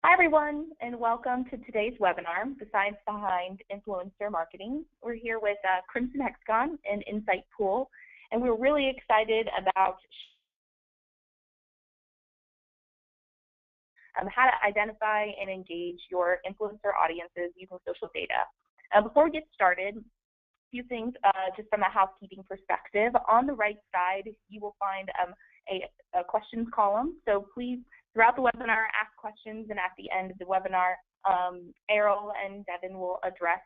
Hi, everyone, and welcome to today's webinar, The Science Behind Influencer Marketing. We're here with Crimson Hexagon and Insightpool, and we're really excited about how to identify and engage your influencer audiences using social data. Before we get started, a few things just from a housekeeping perspective. On the right side, you will find a questions column, so please, throughout the webinar, ask questions, and at the end of the webinar, Errol and Devin will address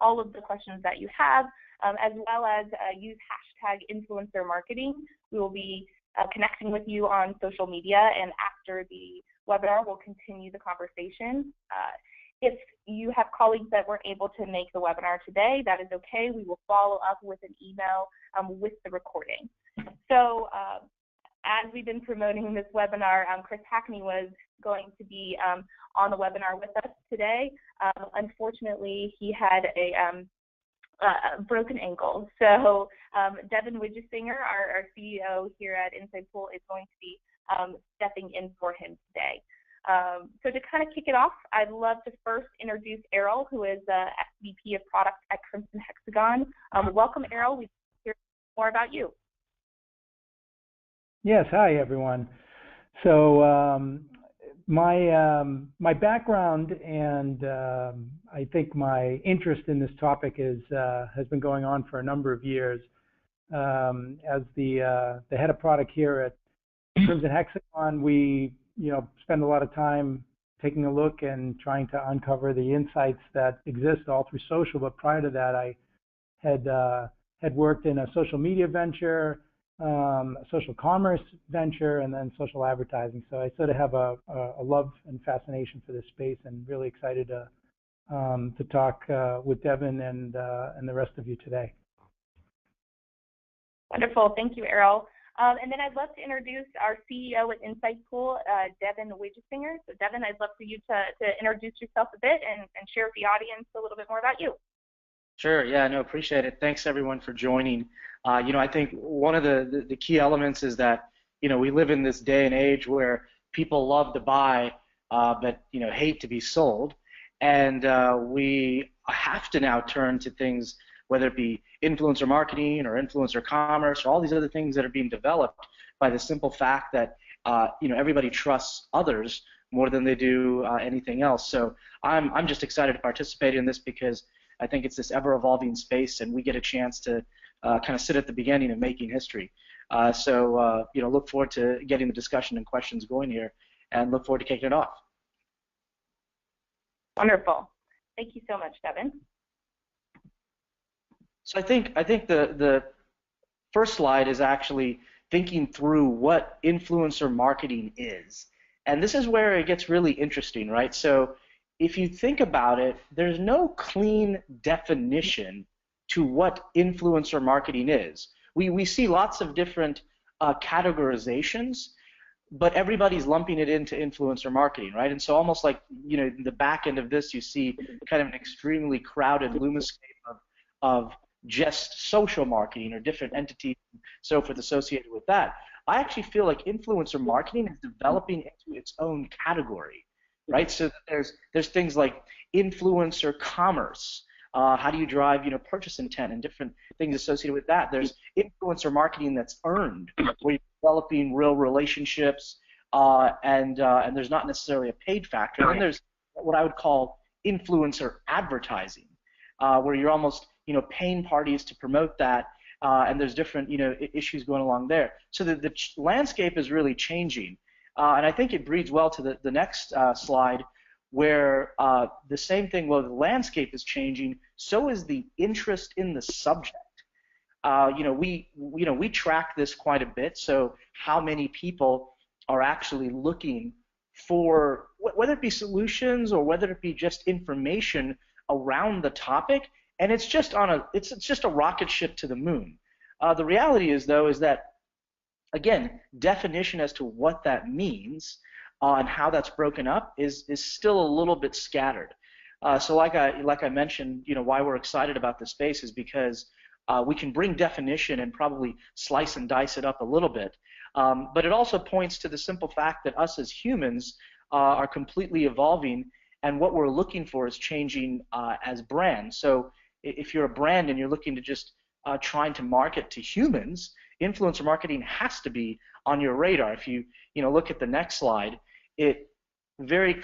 all of the questions that you have, as well as use hashtag influencer marketing. We will be connecting with you on social media, and after the webinar, we'll continue the conversation. If you have colleagues that weren't able to make the webinar today, that is okay. We will follow up with an email with the recording. So as we've been promoting this webinar, Chris Hackney was going to be on the webinar with us today. Unfortunately, he had a broken ankle. So Devin Widgesinger, our CEO here at Insightpool, is going to be stepping in for him today. So to kind of kick it off, I'd love to first introduce Errol, who is SVP of Product at Crimson Hexagon. Welcome, Errol. We'd like to hear more about you. Yes, hi everyone. So my background and I think my interest in this topic has been going on for a number of years. As the head of product here at Crimson Hexagon, we spend a lot of time taking a look and trying to uncover the insights that exist all through social. But prior to that, I had worked in a social media venture, a social commerce venture, and then social advertising. So I sort of have a love and fascination for this space, and really excited to talk with Devin and the rest of you today. Wonderful, thank you, Errol. And then I'd love to introduce our CEO at Insightpool, Devin Widgesinger. So Devin, I'd love for you to introduce yourself a bit and share with the audience a little bit more about you. Sure, yeah, no, appreciate it. Thanks everyone for joining. I think one of the key elements is that, we live in this day and age where people love to buy, but, hate to be sold. And we have to now turn to things, whether it be influencer marketing or influencer commerce or all these other things that are being developed by the simple fact that, everybody trusts others more than they do anything else. So I'm just excited to participate in this because I think it's this ever-evolving space, and we get a chance to kind of sit at the beginning of making history. So look forward to getting the discussion and questions going here, and look forward to kicking it off. Wonderful. Thank you so much, Devin. So I think the first slide is actually thinking through what influencer marketing is, and this is where it gets really interesting, right? So if you think about it, there's no clean definition to what influencer marketing is. We see lots of different categorizations, but everybody's lumping it into influencer marketing, right? And so almost like, in the back end of this, you see kind of an extremely crowded lumoscape of just social marketing or different entities and so forth associated with that. I actually feel like influencer marketing is developing into its own category. Right, so there's things like influencer commerce. How do you drive, purchase intent and different things associated with that? There's influencer marketing that's earned, where you're developing real relationships, and there's not necessarily a paid factor. And then there's what I would call influencer advertising, where you're almost, paying parties to promote that, and there's different, issues going along there. So the landscape is really changing. And I think it breeds well to the next slide, where the same thing, well, the landscape is changing, so is the interest in the subject. We track this quite a bit, so how many people are actually looking for, whether it be solutions or whether it be just information around the topic, and it's just a rocket ship to the moon. The reality is, though, is that, again, definition as to what that means and how that's broken up is still a little bit scattered. So like I mentioned, why we're excited about this space is because we can bring definition and probably slice and dice it up a little bit. But it also points to the simple fact that us as humans are completely evolving, and what we're looking for is changing as brands. So if you're a brand and you're looking to just trying to market to humans, influencer marketing has to be on your radar. If you look at the next slide, it very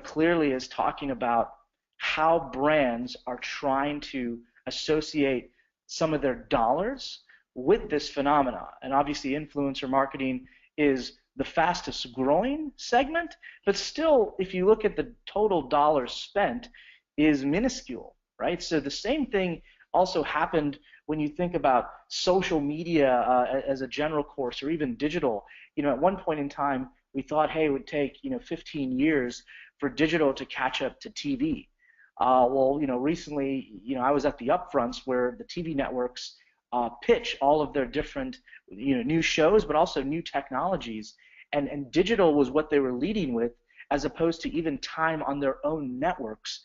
clearly is talking about how brands are trying to associate some of their dollars with this phenomena. And obviously influencer marketing is the fastest growing segment, but still, if you look at the total dollars spent, is minuscule, right? So the same thing also happened when you think about social media as a general course, or even digital. At one point in time, we thought, hey, it would take 15 years for digital to catch up to TV. Well, recently, I was at the upfronts where the TV networks pitch all of their different, new shows, but also new technologies, and digital was what they were leading with, as opposed to even time on their own networks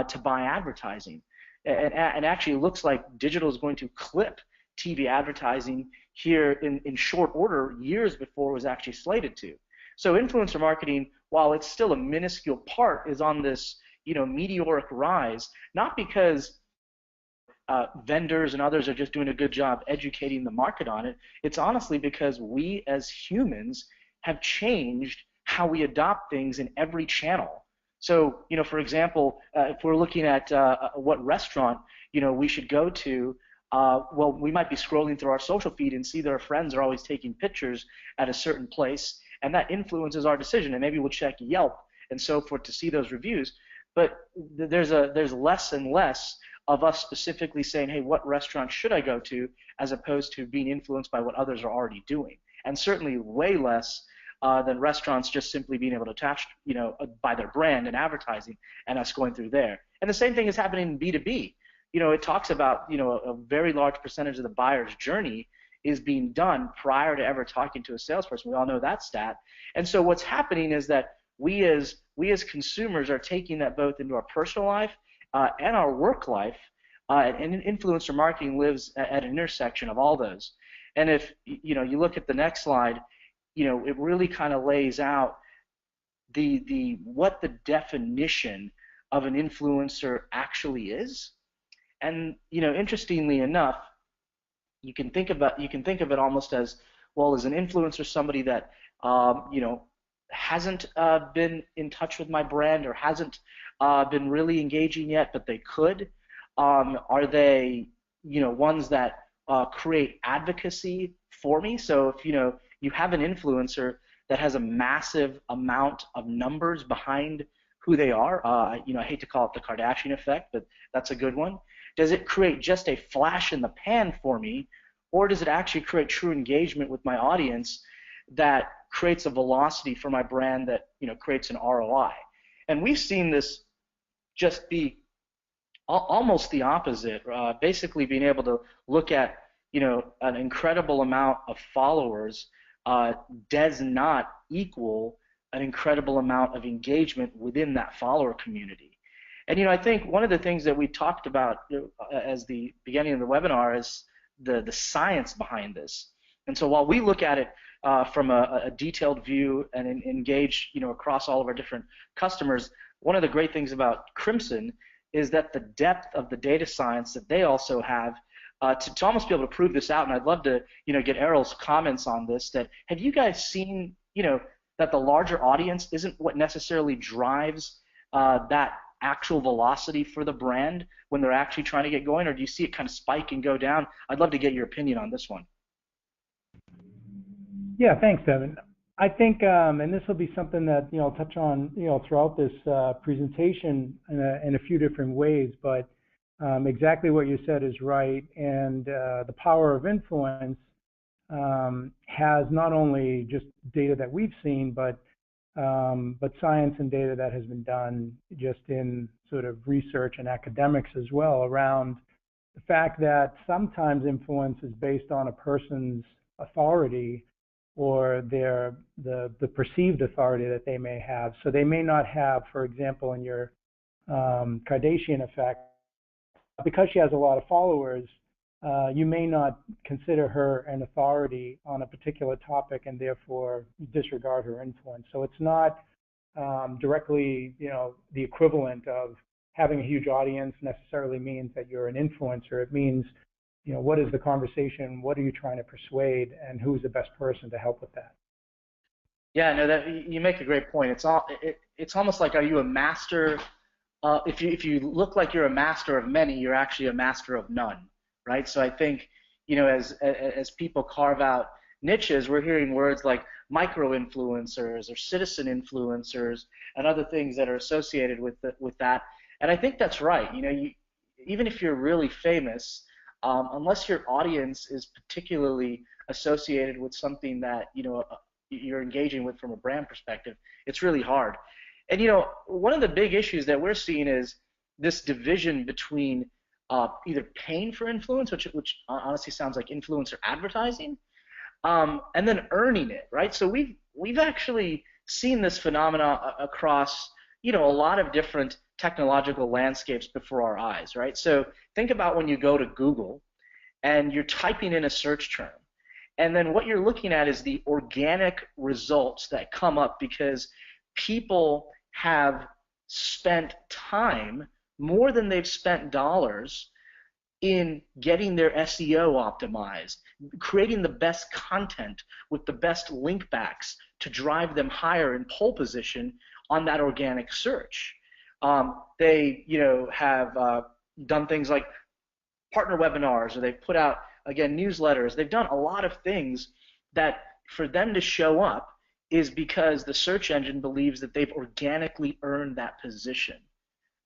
to buy advertising. And actually, it looks like digital is going to clip TV advertising here in short order, years before it was actually slated to. So influencer marketing, while it's still a minuscule part, is on this meteoric rise, not because vendors and others are just doing a good job educating the market on it. It's honestly because we as humans have changed how we adopt things in every channel. So, for example, if we're looking at what restaurant, we should go to, well, we might be scrolling through our social feed and see that our friends are always taking pictures at a certain place, and that influences our decision. And maybe we'll check Yelp and so forth to see those reviews. But there's less and less of us specifically saying, hey, what restaurant should I go to, as opposed to being influenced by what others are already doing. And certainly way less than restaurants just simply being able to attach, by their brand and advertising, and us going through there. And the same thing is happening in B2B. It talks about, a very large percentage of the buyer's journey is being done prior to ever talking to a salesperson. We all know that stat. And so what's happening is that we as consumers are taking that both into our personal life and our work life, and influencer marketing lives at an intersection of all those. And if you look at the next slide, it really kind of lays out what the definition of an influencer actually is. And interestingly enough, you can think of it almost as, well, is an influencer somebody that hasn't been in touch with my brand, or hasn't been really engaging yet, but they could? Are they ones that create advocacy for me? So if you have an influencer that has a massive amount of numbers behind who they are, I hate to call it the Kardashian effect, but that's a good one. Does it create just a flash in the pan for me, or does it actually create true engagement with my audience that creates a velocity for my brand that creates an ROI? And we've seen this just be almost the opposite. Basically, being able to look at an incredible amount of followers does not equal an incredible amount of engagement within that follower community. And I think one of the things that we talked about as the beginning of the webinar is the science behind this. And so while we look at it from a detailed view and engage across all of our different customers, one of the great things about Crimson is that the depth of the data science that they also have to almost be able to prove this out. And I'd love to get Errol's comments on this. That have you guys seen that the larger audience isn't what necessarily drives that actual velocity for the brand when they're actually trying to get going, or do you see it kind of spike and go down? I'd love to get your opinion on this one. Yeah, thanks, Devin. I think, and this will be something that I'll touch on throughout this presentation in a few different ways, but exactly what you said is right, and the power of influence has not only just data that we've seen, but science and data that has been done just in sort of research and academics as well, around the fact that sometimes influence is based on a person's authority or the perceived authority that they may have. So they may not have, for example, in your Kardashian effect, because she has a lot of followers, you may not consider her an authority on a particular topic and therefore disregard her influence. So it's not directly, the equivalent of having a huge audience necessarily means that you're an influencer. It means, what is the conversation? What are you trying to persuade? And who is the best person to help with that? Yeah, no, that you make a great point. It's almost like, are you a master? If you look like you're a master of many, you're actually a master of none, right? So I think, as people carve out niches, we're hearing words like micro-influencers or citizen influencers and other things that are associated with that. And I think that's right. Even if you're really famous, unless your audience is particularly associated with something that you're engaging with from a brand perspective, it's really hard. And one of the big issues that we're seeing is this division between either paying for influence, which honestly sounds like influencer advertising, and then earning it, right? So we've actually seen this phenomena across a lot of different technological landscapes before our eyes, right? So think about when you go to Google and you're typing in a search term, and then what you're looking at is the organic results that come up because people have spent time more than they've spent dollars in getting their SEO optimized, creating the best content with the best link backs to drive them higher in pole position on that organic search. They have done things like partner webinars, or they've put out, again, newsletters. They've done a lot of things that for them to show up is because the search engine believes that they've organically earned that position,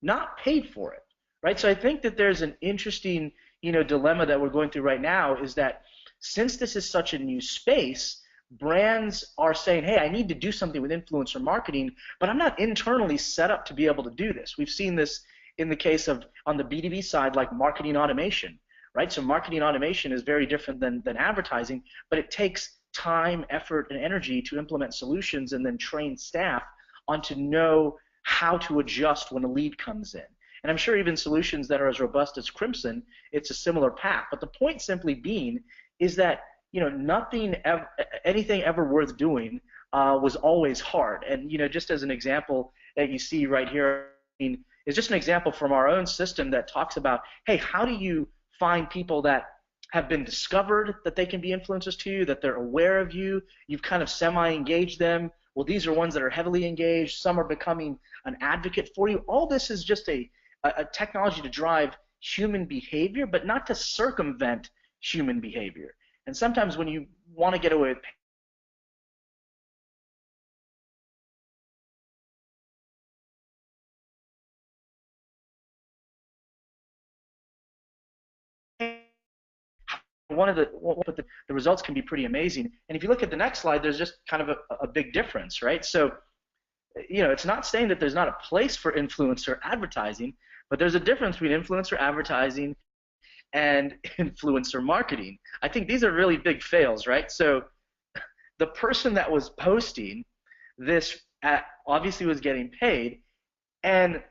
not paid for it, right? So I think that there's an interesting, dilemma that we're going through right now, is that since this is such a new space, brands are saying, hey, I need to do something with influencer marketing, but I'm not internally set up to be able to do this. We've seen this in the case of, on the B2B side, like marketing automation, right? So marketing automation is very different than advertising, but it takes time, effort, and energy to implement solutions and then train staff on to know how to adjust when a lead comes in. And I'm sure even solutions that are as robust as Crimson, it's a similar path. But the point simply being is that anything ever worth doing was always hard. And just as an example that you see right here, is just an example from our own system that talks about, hey, how do you find people that have been discovered that they can be influencers to you, that they're aware of you, you've kind of semi-engaged them. Well, these are ones that are heavily engaged. Some are becoming an advocate for you. All this is just a technology to drive human behavior, but not to circumvent human behavior. And sometimes when you want to get away with the results can be pretty amazing. And if you look at the next slide, there's just kind of a big difference, right? So, it's not saying that there's not a place for influencer advertising, but there's a difference between influencer advertising and influencer marketing. I think these are really big fails, right? So the person that was posting this obviously was getting paid, and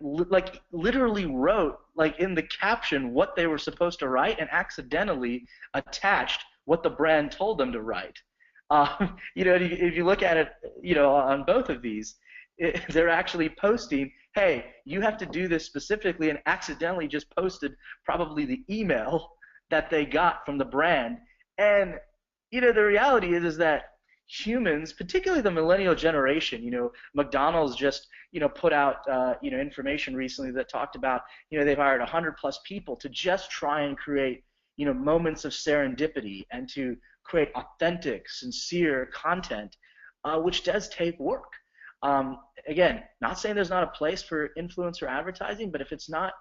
literally wrote in the caption what they were supposed to write, and accidentally attached what the brand told them to write. If you look at it, on both of these, they're actually posting, hey, you have to do this specifically, and accidentally just posted probably the email that they got from the brand. And the reality is that humans, particularly the millennial generation, McDonald's just put out information recently that talked about they've hired 100+ people to just try and create moments of serendipity and to create authentic, sincere content, which does take work. Again, not saying there's not a place for influencer advertising, but if it's not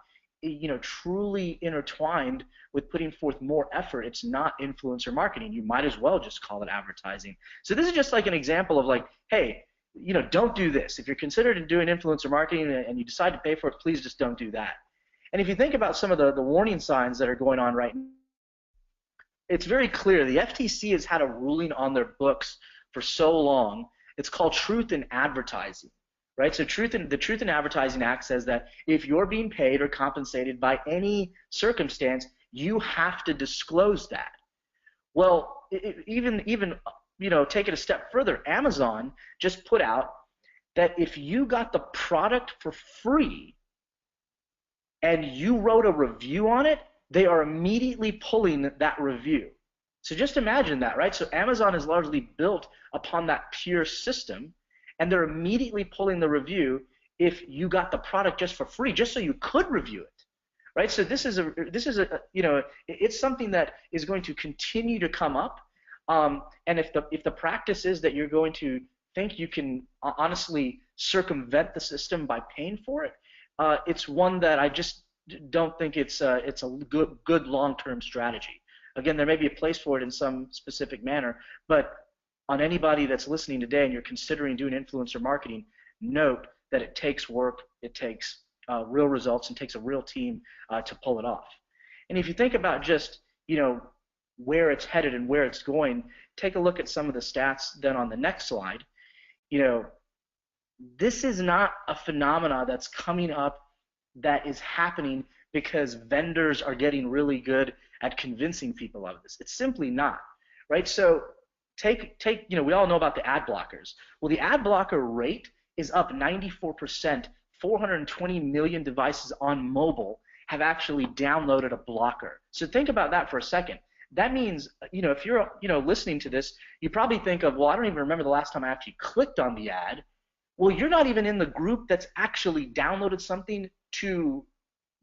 truly intertwined with putting forth more effort, it's not influencer marketing. You might as well just call it advertising. So this is just like an example of hey, don't do this. If you're considered doing influencer marketing and you decide to pay for it, please just don't do that. And if you think about some of the warning signs that are going on right now, it's very clear. The FTC has had a ruling on their books for so long. It's called Truth in Advertising. Right? So the Truth in Advertising Act says that if you're being paid or compensated by any circumstance, you have to disclose that. Well, even take it a step further. Amazon just put out that if you got the product for free and you wrote a review on it, they are immediately pulling that review. So just imagine that, right? So Amazon is largely built upon that pure system, and they're immediately pulling the review if you got the product just for free, just so you could review it, right? So this is a it's something that is going to continue to come up, and if the practice is that you're going to think you can honestly circumvent the system by paying for it, it's one that I just don't think it's a good long-term strategy. Again, there may be a place for it in some specific manner, but on anybody that's listening today and you're considering doing influencer marketing, note that it takes work, it takes real results, and takes a real team to pull it off. And if you think about just where it's headed and where it's going, take a look at some of the stats then on the next slide. This is not a phenomena that's coming up that is happening because vendors are getting really good at convincing people of this. It's simply not, right? So we all know about the ad blockers. Well, the ad blocker rate is up 94%. 420 million devices on mobile have actually downloaded a blocker. So think about that for a second. That means, if you're, listening to this, you probably think of, well, I don't even remember the last time I actually clicked on the ad. Well, you're not even in the group that's actually downloaded something to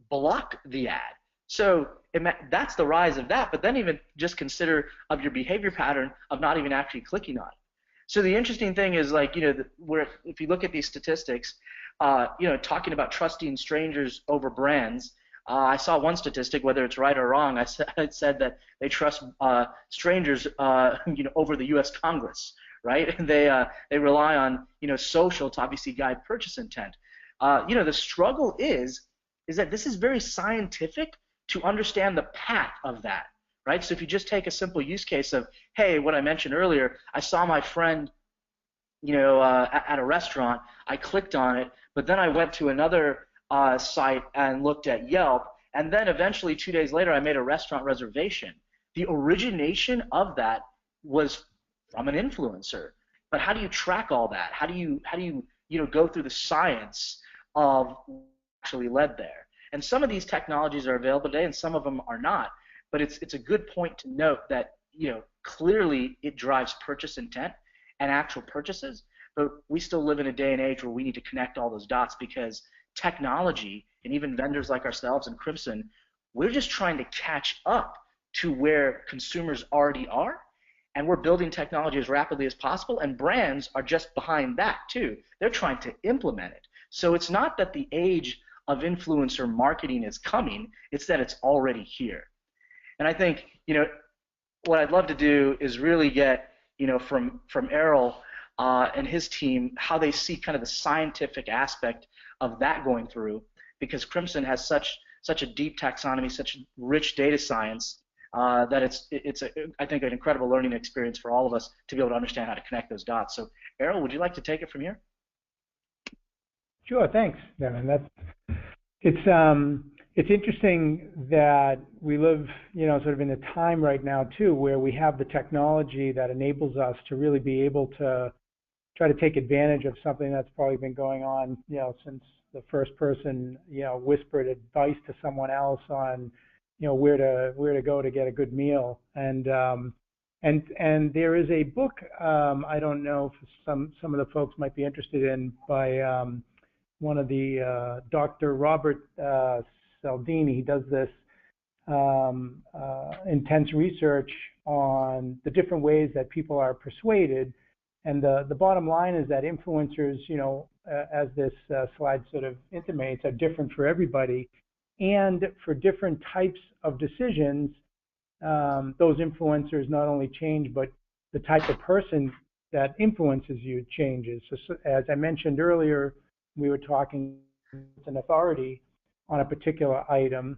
block the ad. So that's the rise of that. But then even just consider of your behavior pattern of not even actually clicking on it. So the interesting thing is, where if you look at these statistics, talking about trusting strangers over brands, I saw one statistic, whether it's right or wrong. It said that they trust strangers, over the U.S. Congress, right? And they rely on social to obviously guide purchase intent. The struggle is that this is very scientific to understand the path of that, right? So if you just take a simple use case of, hey, what I mentioned earlier, I saw my friend, at a restaurant, I clicked on it, but then I went to another site and looked at Yelp, and then eventually 2 days later I made a restaurant reservation. The origination of that was from an influencer. But how do you track all that? How do you go through the science of what actually led there? And some of these technologies are available today, and some of them are not. But it's a good point to note that clearly it drives purchase intent and actual purchases. But we still live in a day and age where we need to connect all those dots, because technology and even vendors like ourselves and Craftsman, we're just trying to catch up to where consumers already are, and we're building technology as rapidly as possible, and brands are just behind that too. They're trying to implement it. So it's not that the age of influencer marketing is coming, it's that it's already here. And I think, what I'd love to do is really get, from Errol and his team, how they see kind of the scientific aspect of that going through, because Craftsman has such a deep taxonomy, such rich data science, that it's I think an incredible learning experience for all of us to be able to understand how to connect those dots. So Errol, would you like to take it from here? Sure, thanks, Devin. It's interesting that we live, sort of in a time right now too, where we have the technology that enables us to really be able to try to take advantage of something that's probably been going on, since the first person, whispered advice to someone else on, where to go to get a good meal. And there is a book, I don't know if some of the folks might be interested in, by one of the Dr. Robert Cialdini. He does this intense research on the different ways that people are persuaded. And the bottom line is that influencers, as this slide sort of intimates, are different for everybody. And for different types of decisions, those influencers not only change, but the type of person that influences you changes. So as I mentioned earlier, we were talking with an authority on a particular item.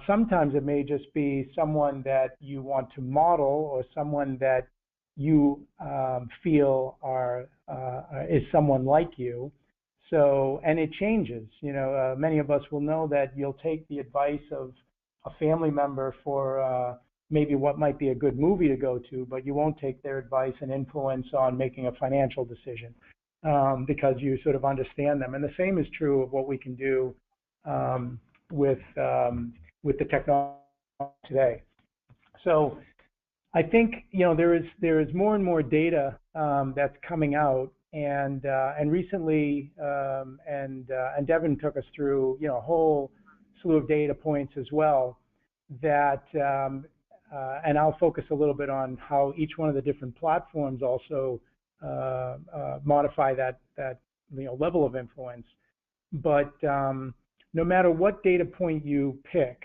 Sometimes it may just be someone that you want to model, or someone that you feel is someone like you. So, and it changes. Many of us will know that you'll take the advice of a family member for maybe what might be a good movie to go to, but you won't take their advice and influence on making a financial decision. because you sort of understand them. And the same is true of what we can do with the technology today. So I think there is more and more data that's coming out, and recently and Devin took us through a whole slew of data points as well that and I'll focus a little bit on how each one of the different platforms also modify that level of influence. But no matter what data point you pick,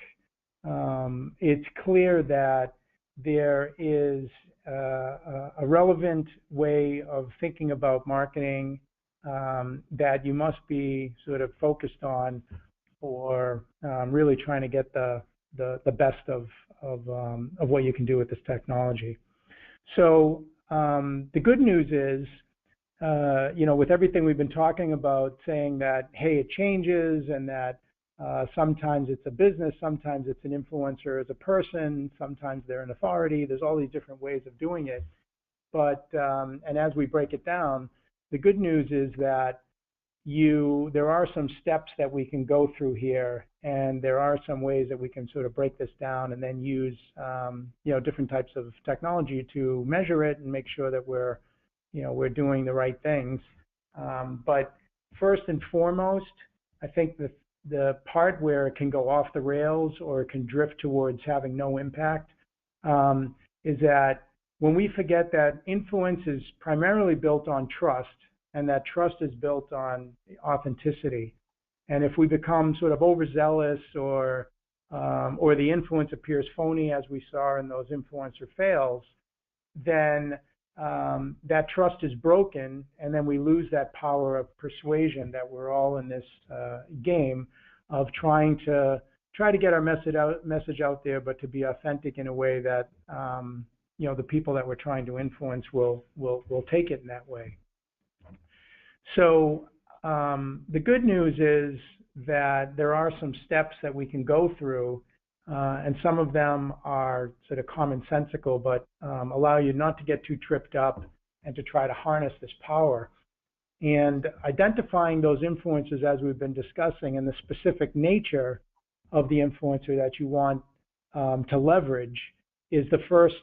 it's clear that there is a relevant way of thinking about marketing that you must be sort of focused on for really trying to get the best of what you can do with this technology. So the good news is, with everything we've been talking about, saying that, hey, it changes, and that sometimes it's a business, sometimes it's an influencer as a person, sometimes they're an authority. There's all these different ways of doing it. But, and as we break it down, the good news is that there are some steps that we can go through here, and there are some ways that we can sort of break this down and then use, different types of technology to measure it and make sure that we're doing the right things. But first and foremost, I think the part where it can go off the rails or it can drift towards having no impact is that when we forget that influence is primarily built on trust, and that trust is built on authenticity. And if we become sort of overzealous or the influence appears phony, as we saw in those influencer fails, then that trust is broken, and then we lose that power of persuasion that we're all in this game of trying to get our message out there, but to be authentic in a way that the people that we're trying to influence will take it in that way. So the good news is that there are some steps that we can go through, and some of them are sort of commonsensical, but allow you not to get too tripped up and to try to harness this power. And identifying those influences, as we've been discussing, and the specific nature of the influencer that you want to leverage is the first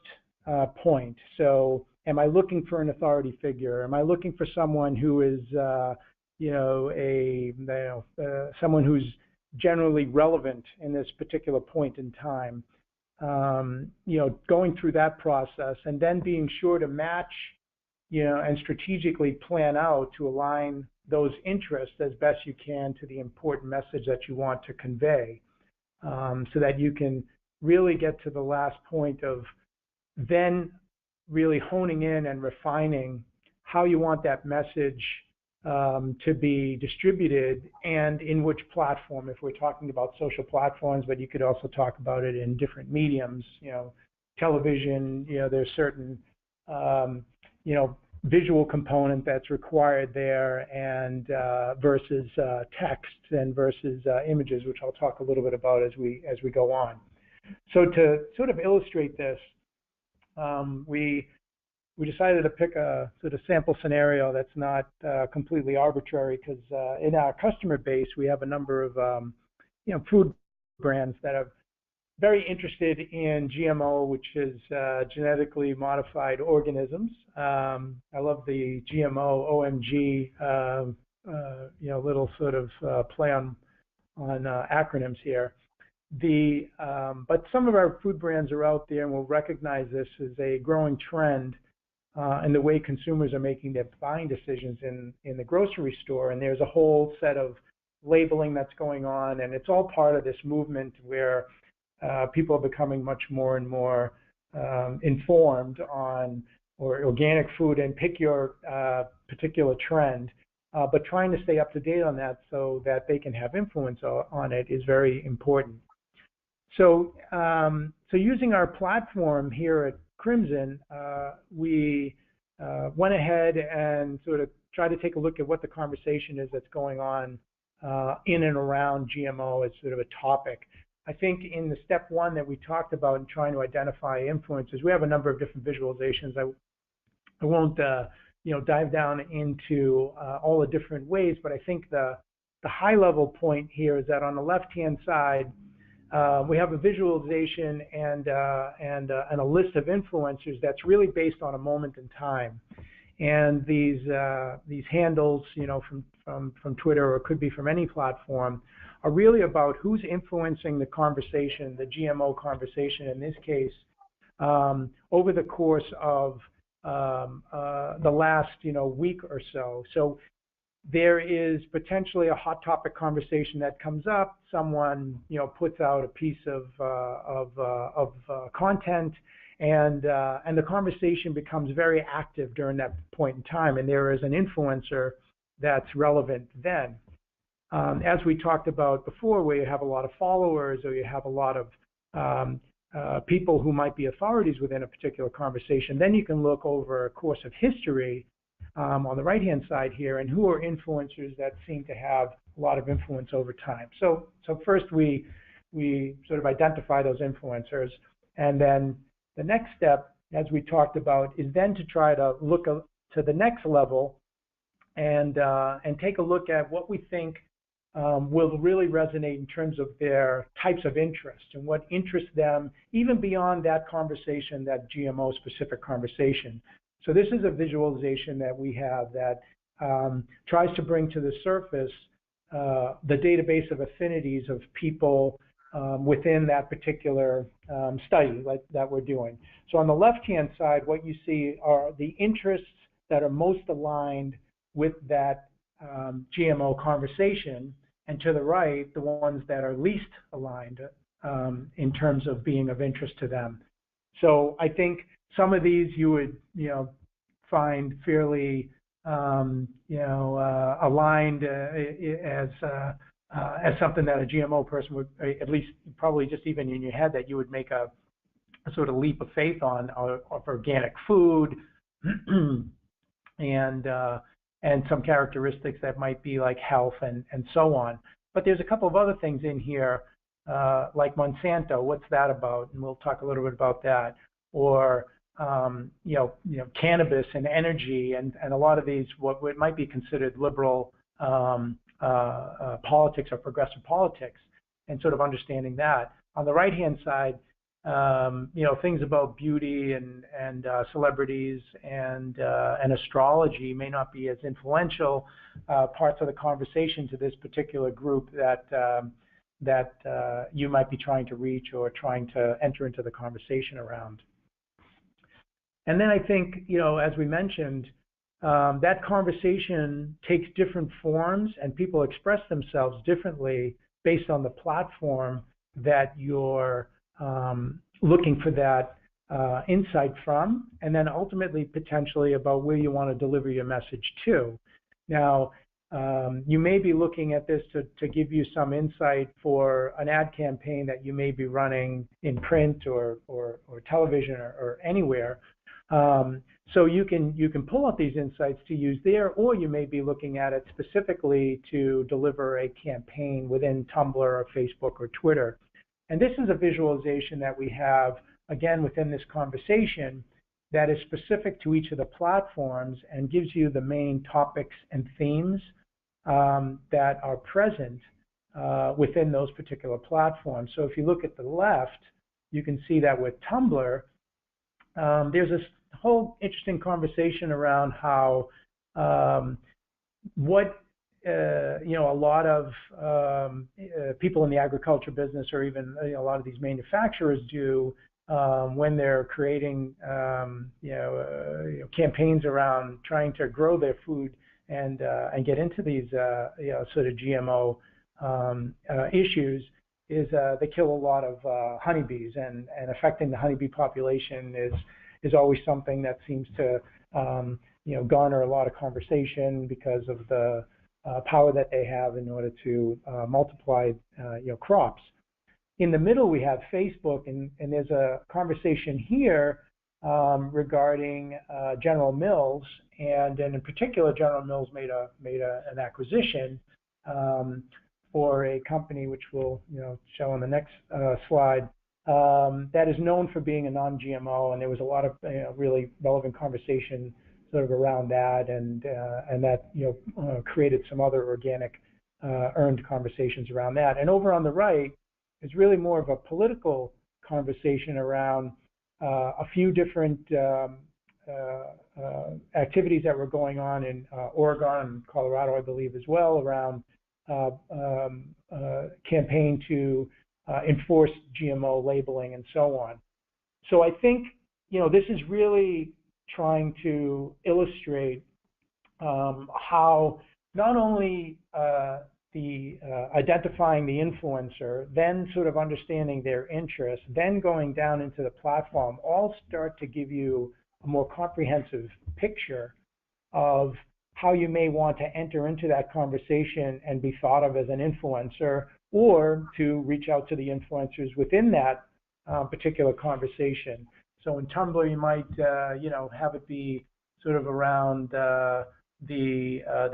point. So am I looking for an authority figure? Am I looking for someone who is, someone who's generally relevant in this particular point in time? Going through that process and then being sure to match, and strategically plan out to align those interests as best you can to the important message that you want to convey, so that you can really get to the last point of then really honing in and refining how you want that message to be distributed and in which platform. If we're talking about social platforms, but you could also talk about it in different mediums, television, there's certain, visual component that's required there, and versus text and versus images, which I'll talk a little bit about as we go on. So to sort of illustrate this, we decided to pick a sort of sample scenario that's not completely arbitrary, because in our customer base we have a number of food brands that are very interested in GMO, which is genetically modified organisms. I love the GMO OMG little sort of play on acronyms here. But some of our food brands are out there, and we'll recognize this as a growing trend in the way consumers are making their buying decisions in the grocery store. And there's a whole set of labeling that's going on, and it's all part of this movement where people are becoming much more and more informed on organic food, and pick your particular trend, but trying to stay up to date on that so that they can have influence on it is very important. So, using our platform here at Crimson, we went ahead and sort of tried to take a look at what the conversation is that's going on in and around GMO as sort of a topic. I think in the step one that we talked about in trying to identify influences, we have a number of different visualizations. I won't dive down into all the different ways, but I think the high-level point here is that on the left-hand side, we have a visualization and a list of influencers that's really based on a moment in time. And these handles, from Twitter, or it could be from any platform, are really about who's influencing the conversation, the GMO conversation in this case, over the course of the last week or so. So there is potentially a hot topic conversation that comes up. Someone puts out a piece of content, and the conversation becomes very active during that point in time, and there is an influencer that's relevant then. As we talked about before, where you have a lot of followers, or you have a lot of people who might be authorities within a particular conversation, then you can look over a course of history on the right-hand side here, and who are influencers that seem to have a lot of influence over time. So first we sort of identify those influencers, and then the next step, as we talked about, is then to try to look to the next level and take a look at what we think will really resonate in terms of their types of interest and what interests them, even beyond that conversation, that GMO-specific conversation. So this is a visualization that we have that tries to bring to the surface the database of affinities of people within that particular study that we're doing. So on the left-hand side, what you see are the interests that are most aligned with that GMO conversation, and to the right, the ones that are least aligned in terms of being of interest to them. So I think some of these you would find fairly aligned as something that a GMO person would, at least probably just even in your head, that you would make a sort of leap of faith on, of organic food and some characteristics that might be like health and so on. But there's a couple of other things in here, like Monsanto. What's that about? And we'll talk a little bit about that. Or cannabis and energy, and a lot of these what might be considered liberal politics or progressive politics, and sort of understanding that. On the right-hand side, things about beauty and celebrities and astrology may not be as influential parts of the conversation to this particular group that you might be trying to reach or trying to enter into the conversation around. And then I think, as we mentioned, that conversation takes different forms, and people express themselves differently based on the platform that you're looking for that insight from, and then ultimately potentially about where you want to deliver your message to. Now, you may be looking at this to give you some insight for an ad campaign that you may be running in print or television or anywhere. So you can pull out these insights to use there, or you may be looking at it specifically to deliver a campaign within Tumblr or Facebook or Twitter. And this is a visualization that we have, again, within this conversation that is specific to each of the platforms and gives you the main topics and themes that are present within those particular platforms. So if you look at the left, you can see that with Tumblr, there's this whole interesting conversation around how what a lot of people in the agriculture business, or even a lot of these manufacturers do when they're creating campaigns around trying to grow their food and get into these sort of GMO issues, is they kill a lot of honeybees, and affecting the honeybee population is always something that seems to garner a lot of conversation because of the power that they have in order to multiply crops. In the middle we have Facebook, and there's a conversation here regarding General Mills, and in particular General Mills made an acquisition for a company which we'll show on the next slide, that is known for being a non-GMO, and there was a lot of really relevant conversation sort of around that, and that created some other organic earned conversations around that. And over on the right is really more of a political conversation around a few different activities that were going on in Oregon and Colorado, I believe, as well, around campaign to enforce GMO labeling and so on. So I think this is really trying to illustrate how not only identifying the influencer, then sort of understanding their interests, then going down into the platform, all start to give you a more comprehensive picture of how you may want to enter into that conversation and be thought of as an influencer, or to reach out to the influencers within that particular conversation. So in Tumblr, you might have it be sort of around the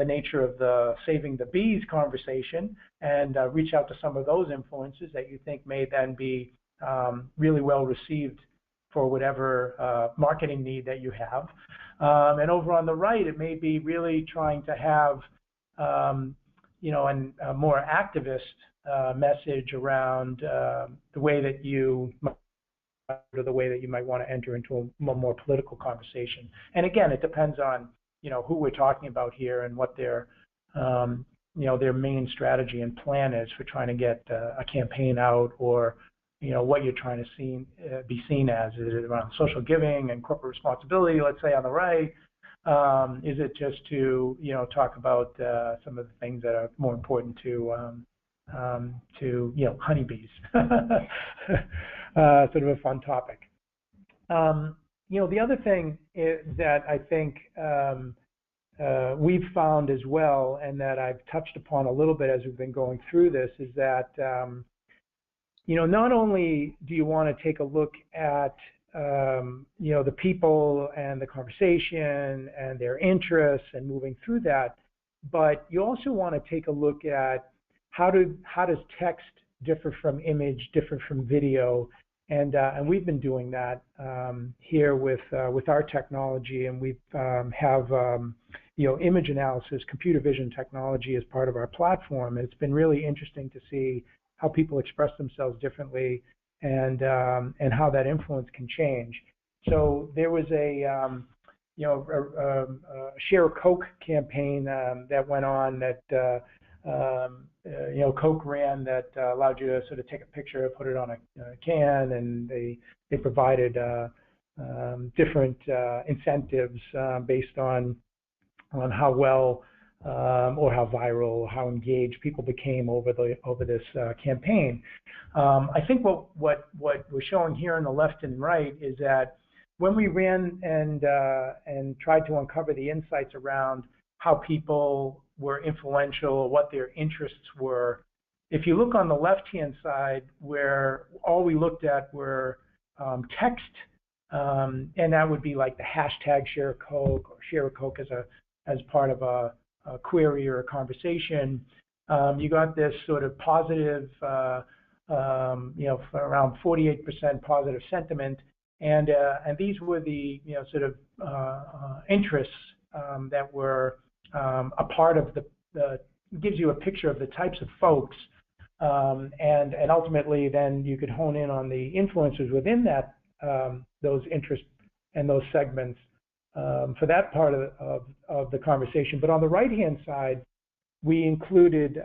nature of the saving the bees conversation, and reach out to some of those influencers that you think may then be really well received for whatever marketing need that you have. And over on the right, it may be really trying to have a more activist message around the way that you might want to enter into a more political conversation. And again, it depends on who we're talking about here and what their main strategy and plan is for trying to get a campaign out, or what you're trying to be seen as. Is it around social giving and corporate responsibility, let's say on the right? Is it just to talk about some of the things that are more important to honeybees? Sort of a fun topic. The other thing that I think we've found as well, and that I've touched upon a little bit as we've been going through this, is that not only do you want to take a look at the people and the conversation and their interests and moving through that, but you also want to take a look at how does text differ from image, differ from video, and we've been doing that here with our technology, and we have image analysis, computer vision technology as part of our platform. And it's been really interesting to see how people express themselves differently, and how that influence can change. So there was a Share a Coke campaign that went on that Coke ran, that allowed you to sort of take a picture, put it on a can, and they provided different incentives based on how well or how viral, or how engaged people became over this campaign. I think what we're showing here on the left and right is that when we ran and tried to uncover the insights around how people were influential, what their interests were, if you look on the left-hand side, where all we looked at were text, and that would be like the hashtag Share a Coke, or Share a Coke as part of a query or a conversation, you got this sort of positive, for around 48% positive sentiment, and these were the sort of interests that were a part of the gives you a picture of the types of folks, and ultimately then you could hone in on the influencers within that those interests and those segments for that part of the conversation. But on the right-hand side, we included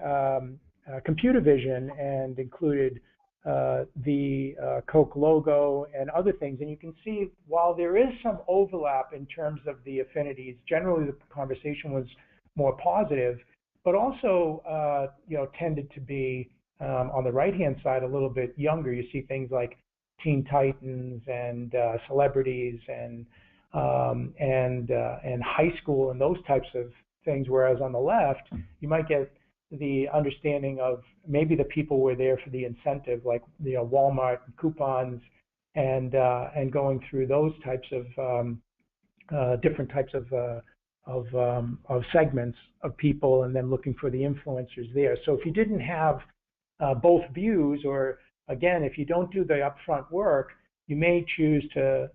computer vision and included the Coke logo and other things. And you can see, while there is some overlap in terms of the affinities, generally the conversation was more positive, but also tended to be on the right-hand side a little bit younger. You see things like Teen Titans and celebrities and high school and those types of things, whereas on the left you might get the understanding of maybe the people were there for the incentive, like Walmart and coupons, and going through those types of different types of segments of people, and then looking for the influencers there. So if you didn't have both views, or again, if you don't do the upfront work, you may choose to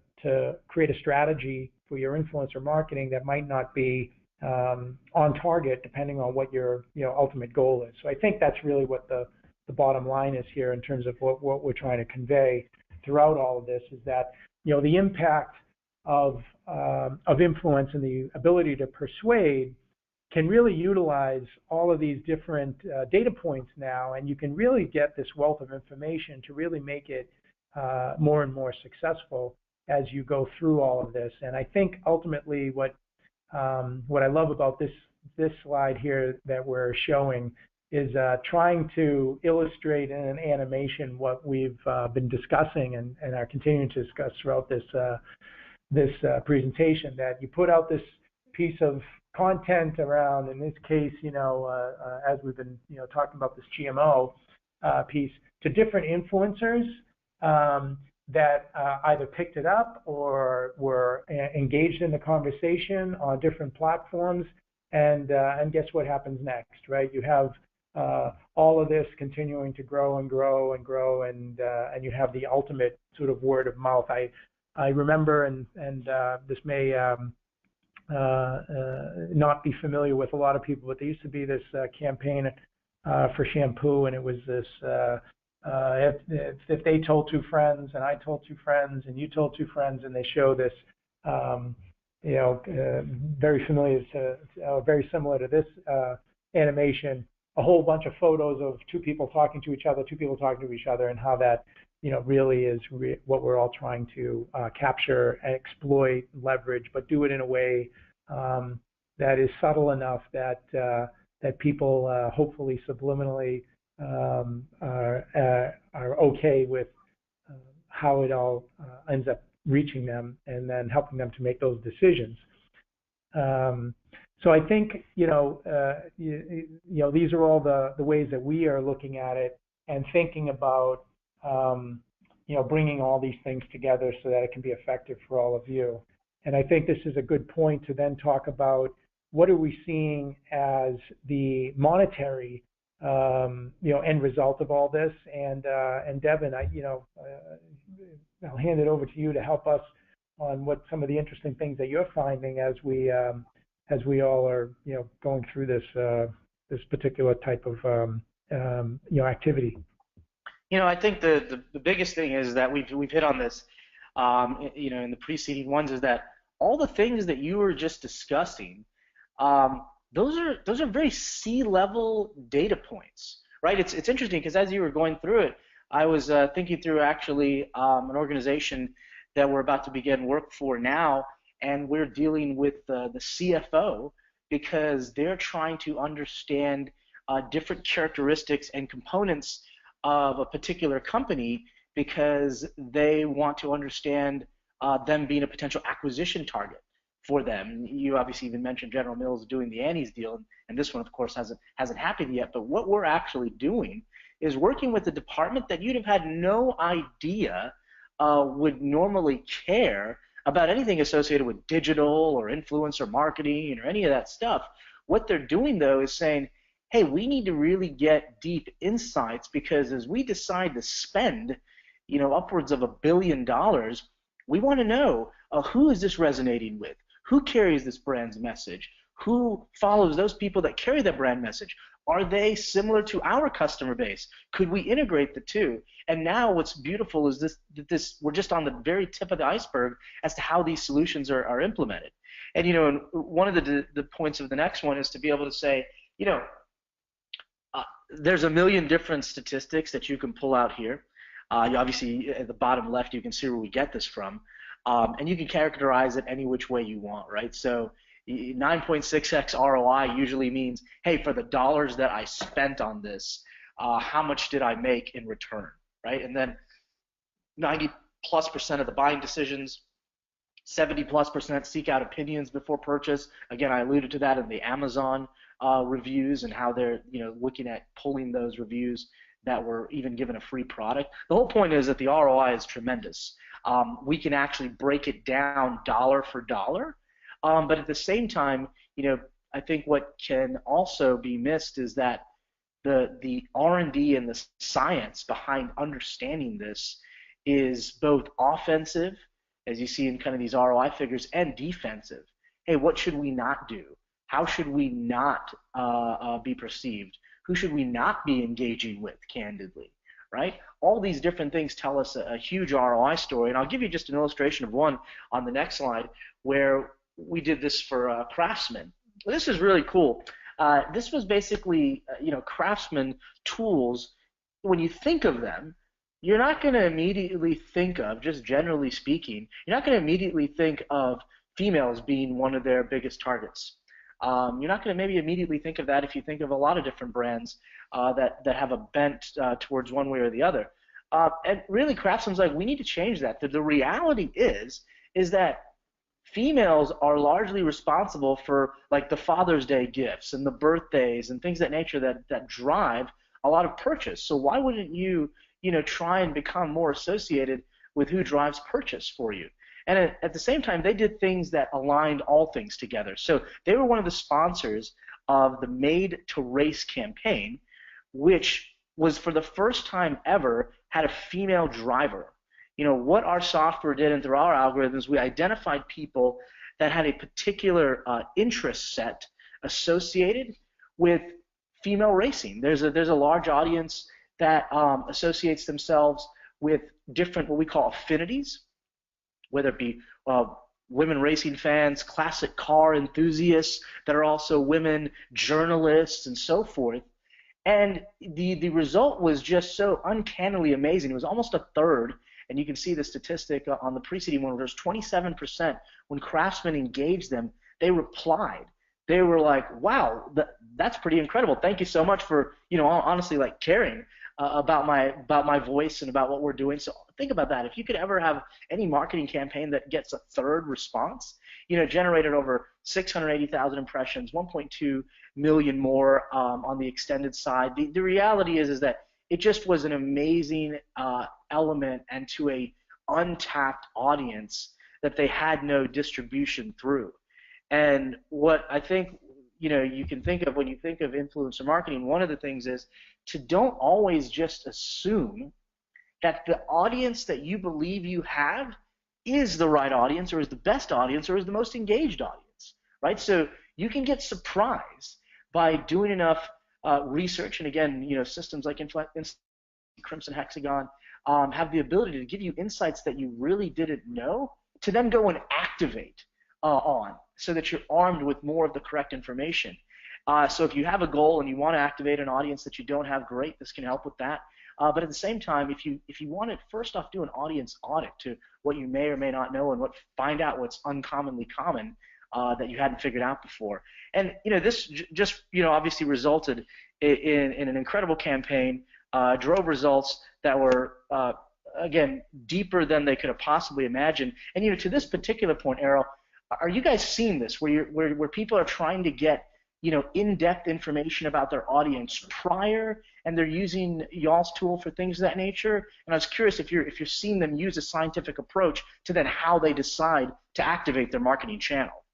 create a strategy for your influencer marketing that might not be on target depending on what your ultimate goal is. So I think that's really what the bottom line is here in terms of what we're trying to convey throughout all of this, is that the impact of influence and the ability to persuade can really utilize all of these different data points now, and you can really get this wealth of information to really make it more and more successful as you go through all of this. And I think ultimately what I love about this slide here that we're showing is trying to illustrate in an animation what we've been discussing and are continuing to discuss throughout this presentation, that you put out this piece of content around, in this case, as we've been talking about this GMO piece, to different influencers that either picked it up or were engaged in the conversation on different platforms, and guess what happens next, right? You have all of this continuing to grow and grow and grow, and you have the ultimate sort of word of mouth. I remember, and this may not be familiar with a lot of people, but there used to be this campaign for shampoo, and it was this, if they told two friends, and I told two friends, and you told two friends, and they show this, very similar to this animation, a whole bunch of photos of two people talking to each other, and how that really is what we're all trying to capture, exploit, leverage, but do it in a way that is subtle enough that people hopefully subliminally are okay with how it all ends up reaching them, and then helping them to make those decisions. So I think these are all the ways that we are looking at it and thinking about bringing all these things together so that it can be effective for all of you. And I think this is a good point to then talk about what are we seeing as the monetary end result of all this. And Devin, I'll hand it over to you to help us on what some of the interesting things that you're finding as we all are going through this particular type of activity. I think the biggest thing is that we've hit on this, in the preceding ones, is that all the things that you were just discussing, those are very C-level data points, right? It's interesting because as you were going through it, I was thinking through actually an organization that we're about to begin work for now, and we're dealing with the CFO because they're trying to understand different characteristics and components of a particular company because they want to understand them being a potential acquisition target for them. You obviously even mentioned General Mills doing the Annie's deal, and this one, of course, hasn't happened yet. But what we're actually doing is working with a department that you'd have had no idea would normally care about anything associated with digital or influencer marketing or any of that stuff. What they're doing, though, is saying, hey, we need to really get deep insights because as we decide to spend, upwards of $1 billion, we want to know who is this resonating with? Who carries this brand's message? Who follows those people that carry that brand message? Are they similar to our customer base? Could we integrate the two? And now what's beautiful is this we're just on the very tip of the iceberg as to how these solutions are implemented. And and one of the points of the next one is to be able to say, there's a million different statistics that you can pull out here. Obviously, at the bottom left, you can see where we get this from. And you can characterize it any which way you want, right? So 9.6x ROI usually means, hey, for the dollars that I spent on this, how much did I make in return, right? And then 90+% of the buying decisions, 70+% seek out opinions before purchase. Again, I alluded to that in the Amazon reviews and how they're looking at pulling those reviews that were even given a free product. The whole point is that the ROI is tremendous. We can actually break it down dollar for dollar, but at the same time, I think what can also be missed is that the R&D and the science behind understanding this is both offensive as you see in kind of these ROI figures, and defensive. Hey, what should we not do? How should we not be perceived? Who should we not be engaging with, candidly, right? All these different things tell us a huge ROI story, and I'll give you just an illustration of one on the next slide where we did this for Craftsman. This is really cool. This was basically, Craftsman tools. When you think of them, you're not going to immediately think of, just generally speaking, you're not going to immediately think of females being one of their biggest targets. You're not going to maybe immediately think of that if you think of a lot of different brands that have a bent towards one way or the other. And really, Craftsman's like, we need to change that. The reality is that females are largely responsible for like the Father's Day gifts and the birthdays and things of that nature that drive a lot of purchase. So why wouldn't you try and become more associated with who drives purchase for you? And at the same time, they did things that aligned all things together. So they were one of the sponsors of the Made to Race campaign, which was for the first time ever had a female driver. What our software did, and through our algorithms, we identified people that had a particular interest set associated with female racing. There's a large audience that associates themselves with different, what we call affinities, whether it be women racing fans, classic car enthusiasts that are also women journalists, and so forth. And the result was just so uncannily amazing. It was almost a third. And you can see the statistic on the preceding one, where there's 27% when Craftsman engaged them, they replied. They were like, wow, that's pretty incredible. Thank you so much for, honestly, like caring about my voice and about what we're doing. So think about that. If you could ever have any marketing campaign that gets a third response, generated over 680,000 impressions, 1.2 million more on the extended side. The reality is that it just was an amazing element and to a untapped audience that they had no distribution through. And what I think you can think of when you think of influencer marketing, one of the things is to don't always just assume that the audience that you believe you have is the right audience or is the best audience or is the most engaged audience, right? So you can get surprised by doing enough research, and again, systems like Crimson Hexagon have the ability to give you insights that you really didn't know to then go and activate on, so that you're armed with more of the correct information. So if you have a goal and you want to activate an audience that you don't have, great, this can help with that. But at the same time, if you want to first off do an audience audit to what you may or may not know and find out what's uncommonly common that you hadn't figured out before. And this just obviously resulted in an incredible campaign, drove results that were again deeper than they could have possibly imagined. And to this particular point, Errol, are you guys seeing this where people are trying to get in-depth information about their audience prior, and they're using y'all's tool for things of that nature? And I was curious if you're seeing them use a scientific approach to then how they decide to activate their marketing channel.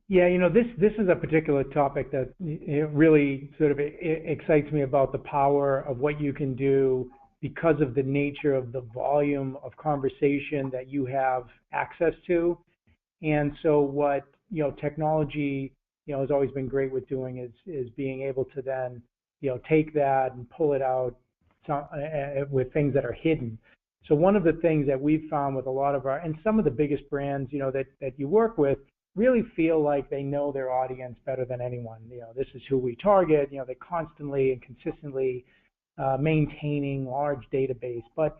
Yeah, this is a particular topic that really sort of excites me about the power of what you can do because of the nature of the volume of conversation that you have access to. And so what technology has always been great with doing is being able to then take that and pull it out with things that are hidden. So one of the things that we've found with a lot of and some of the biggest brands that you work with really feel like they know their audience better than anyone. This is who we target. They constantly and consistently maintaining large database, but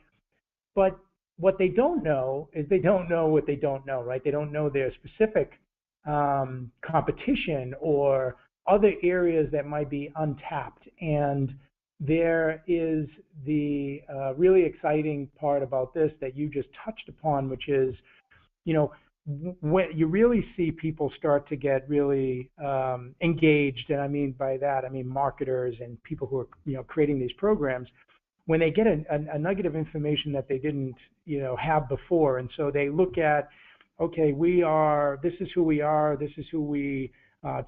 what they don't know is they don't know what they don't know, right? They don't know their specific competition or other areas that might be untapped. And there is the really exciting part about this that you just touched upon, which is, when you really see people start to get really engaged, and I mean by that, I mean marketers and people who are creating these programs, when they get a nugget of information that they didn't have before, and so they look at, okay, this is who we are, this is who we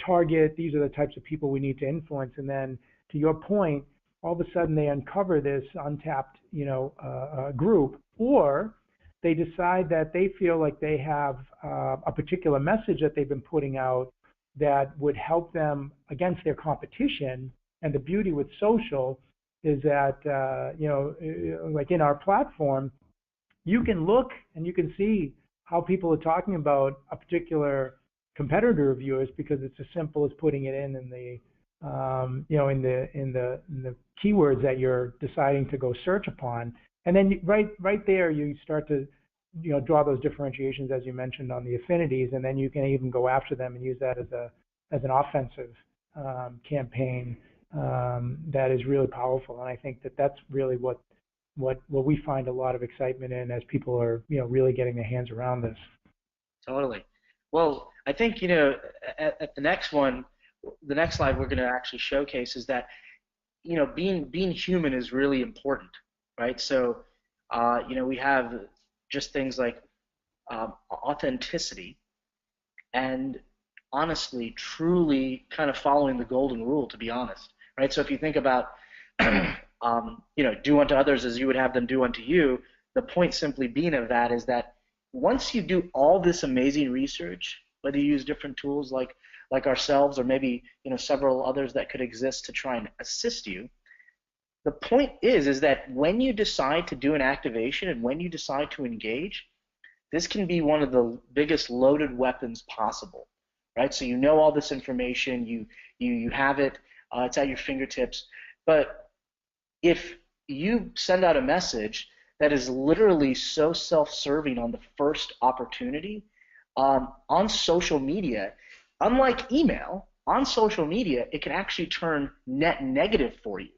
target, these are the types of people we need to influence, and then to your point, all of a sudden they uncover this untapped group, or they decide that they feel like they have a particular message that they've been putting out that would help them against their competition. And the beauty with social is that, like in our platform, you can look and you can see how people are talking about a particular competitor of yours, because it's as simple as putting it in the in the keywords that you're deciding to go search upon, and then right there you start to draw those differentiations, as you mentioned, on the affinities, and then you can even go after them and use that as an offensive campaign that is really powerful. And I think that that's really what we find a lot of excitement in as people are really getting their hands around this. Totally. Well, I think at the next one, the next slide we're going to actually showcase is that being human is really important, right? So we have just things like authenticity and honestly, truly kind of following the golden rule, to be honest, right? So if you think about do unto others as you would have them do unto you, the point simply being of that is that once you do all this amazing research, whether you use different tools like ourselves or maybe several others that could exist to try and assist you, the point is that when you decide to do an activation and when you decide to engage, this can be one of the biggest loaded weapons possible, right? So you know all this information, you have it, it's at your fingertips, but if you send out a message that is literally so self-serving on the first opportunity, on social media, unlike email, on social media, it can actually turn net negative for you.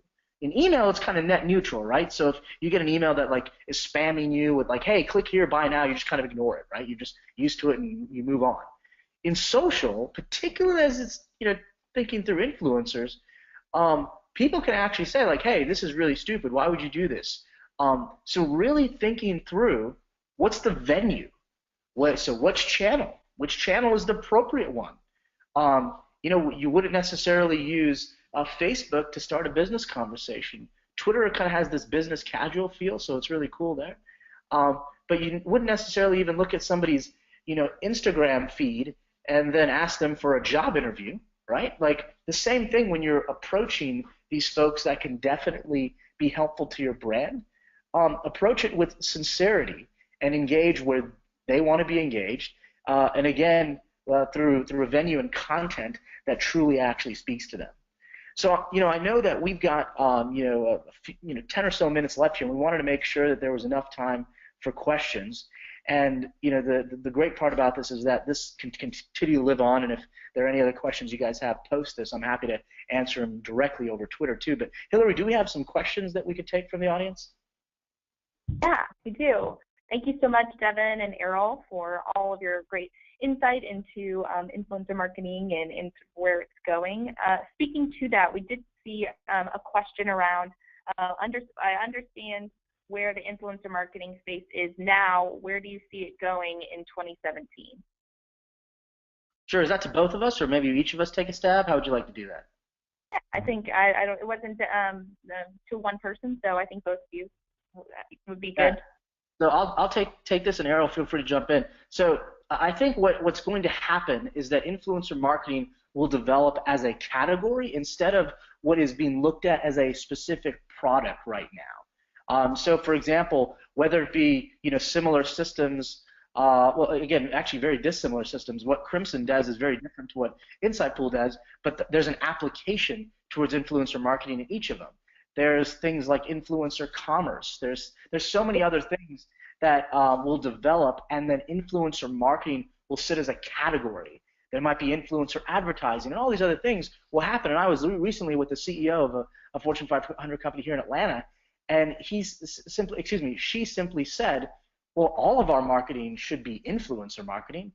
In email, it's kind of net neutral, right? So if you get an email that is spamming you with hey, click here, buy now, you just kind of ignore it, right? You're just used to it and you move on. In social, particularly as it's thinking through influencers, people can actually say hey, this is really stupid. Why would you do this? So really thinking through what's the venue, so which channel is the appropriate one? You wouldn't necessarily use Facebook to start a business conversation. Twitter kind of has this business casual feel, so it's really cool there. But you wouldn't necessarily even look at somebody's Instagram feed and then ask them for a job interview, right? The same thing when you're approaching these folks that can definitely be helpful to your brand. Approach it with sincerity and engage where they want to be engaged, and again through a venue and content that truly actually speaks to them. So I know that we've got 10 or so minutes left here. We wanted to make sure that there was enough time for questions. And the great part about this is that this can continue to live on. And if there are any other questions you guys have post this, I'm happy to answer them directly over Twitter too. But Hillary, do we have some questions that we could take from the audience? Yeah, we do. Thank you so much, Devin and Errol, for all of your great insight into influencer marketing and where it's going. Speaking to that, we did see a question around, I understand where the influencer marketing space is now. Where do you see it going in 2017? Sure. Is that to both of us, or maybe each of us take a stab? How would you like to do that? Yeah, I think it wasn't to one person, so I think both of you would be good. So I'll take this, and Errol, feel free to jump in. So I think what's going to happen is that influencer marketing will develop as a category instead of what is being looked at as a specific product right now. So for example, whether it be similar systems, well again actually very dissimilar systems. What Crimson does is very different to what Insightpool does, but there's an application towards influencer marketing in each of them. There's things like influencer commerce. There's so many other things that will develop, and then influencer marketing will sit as a category. There might be influencer advertising, and all these other things will happen. And I was recently with the CEO of a Fortune 500 company here in Atlanta, and she simply said, well, all of our marketing should be influencer marketing.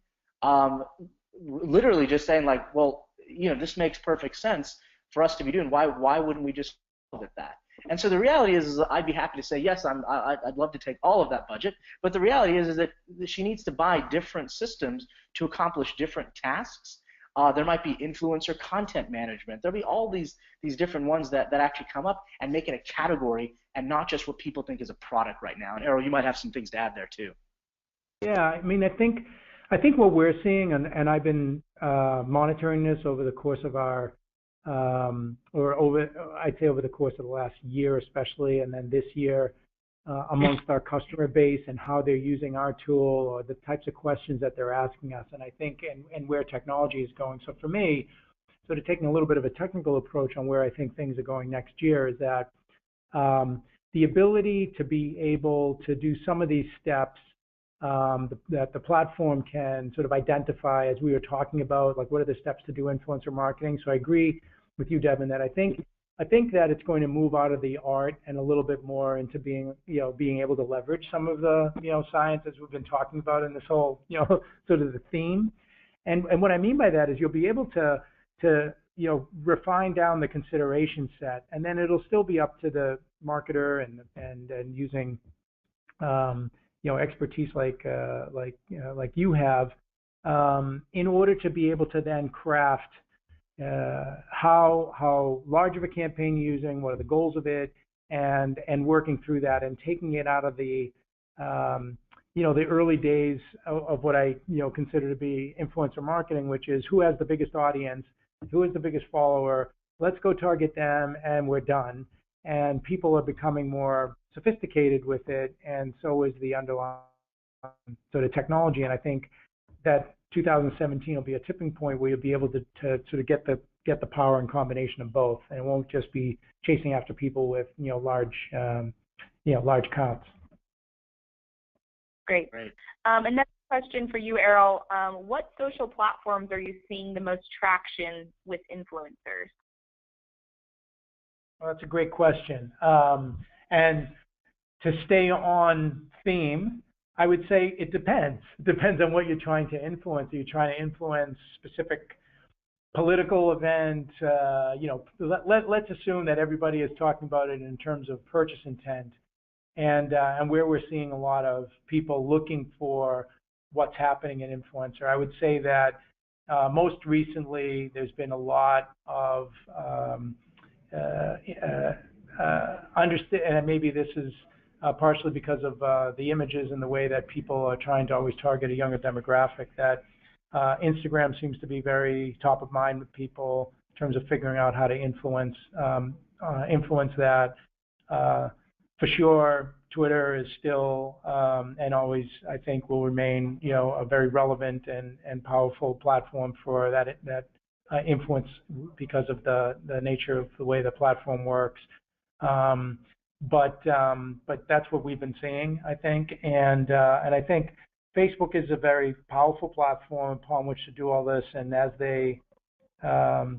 Literally just saying well, this makes perfect sense for us to be doing. Why wouldn't we just call it that? And so the reality is I'd be happy to say yes, I'd love to take all of that budget, but the reality is that she needs to buy different systems to accomplish different tasks. There might be influencer content management. There'll be all these different ones that actually come up and make it a category and not just what people think is a product right now. And Errol, you might have some things to add there too. Yeah, I mean, I think what we're seeing, and I've been monitoring this over the course of our, I'd say over the course of the last year especially, and then this year amongst our customer base and how they're using our tool or the types of questions that they're asking us, and I think, and where technology is going. So for me, sort of taking a little bit of a technical approach on where I think things are going next year is that the ability to be able to do some of these steps that the platform can sort of identify, as we were talking about, like what are the steps to do influencer marketing. So I agree with you, Devin, that I think that it's going to move out of the art and a little bit more into being able to leverage some of the, science as we've been talking about in this whole, sort of the theme. And what I mean by that is you'll be able to refine down the consideration set, and then it'll still be up to the marketer and using expertise like you have in order to be able to then craft how large of a campaign you're using, what are the goals of it, and working through that and taking it out of the the early days of what I consider to be influencer marketing, which is who has the biggest audience, who is the biggest follower, let's go target them and we're done. And people are becoming more sophisticated with it, and so is the underlying sort of technology. And I think that 2017 will be a tipping point where you'll be able to sort of get the power and combination of both, and it won't just be chasing after people with large counts. Great. Another question for you, Errol. What social platforms are you seeing the most traction with influencers? Well, that's a great question. And to stay on theme, I would say it depends. It depends on what you're trying to influence. Are you trying to influence specific political event? Let's assume that everybody is talking about it in terms of purchase intent, and where we're seeing a lot of people looking for what's happening in influencer. I would say that most recently there's been a lot of understand, and maybe this is partially because of the images and the way that people are trying to always target a younger demographic, that Instagram seems to be very top of mind with people in terms of figuring out how to influence that. For sure, Twitter is still and always, I think, will remain, a very relevant and powerful platform for that influence because of the nature of the way the platform works. But that's what we've been seeing, I think, and I think Facebook is a very powerful platform upon which to do all this. And as they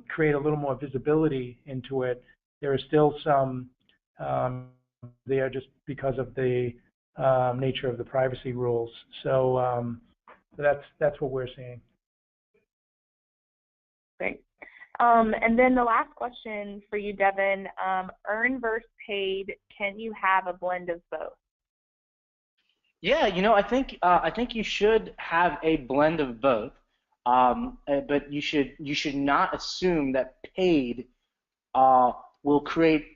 create a little more visibility into it, there is still some there just because of the nature of the privacy rules. So that's what we're seeing. Great. And then the last question for you, Devin, earn versus paid, can you have a blend of both? Yeah, I think you should have a blend of both, but you should not assume that paid will create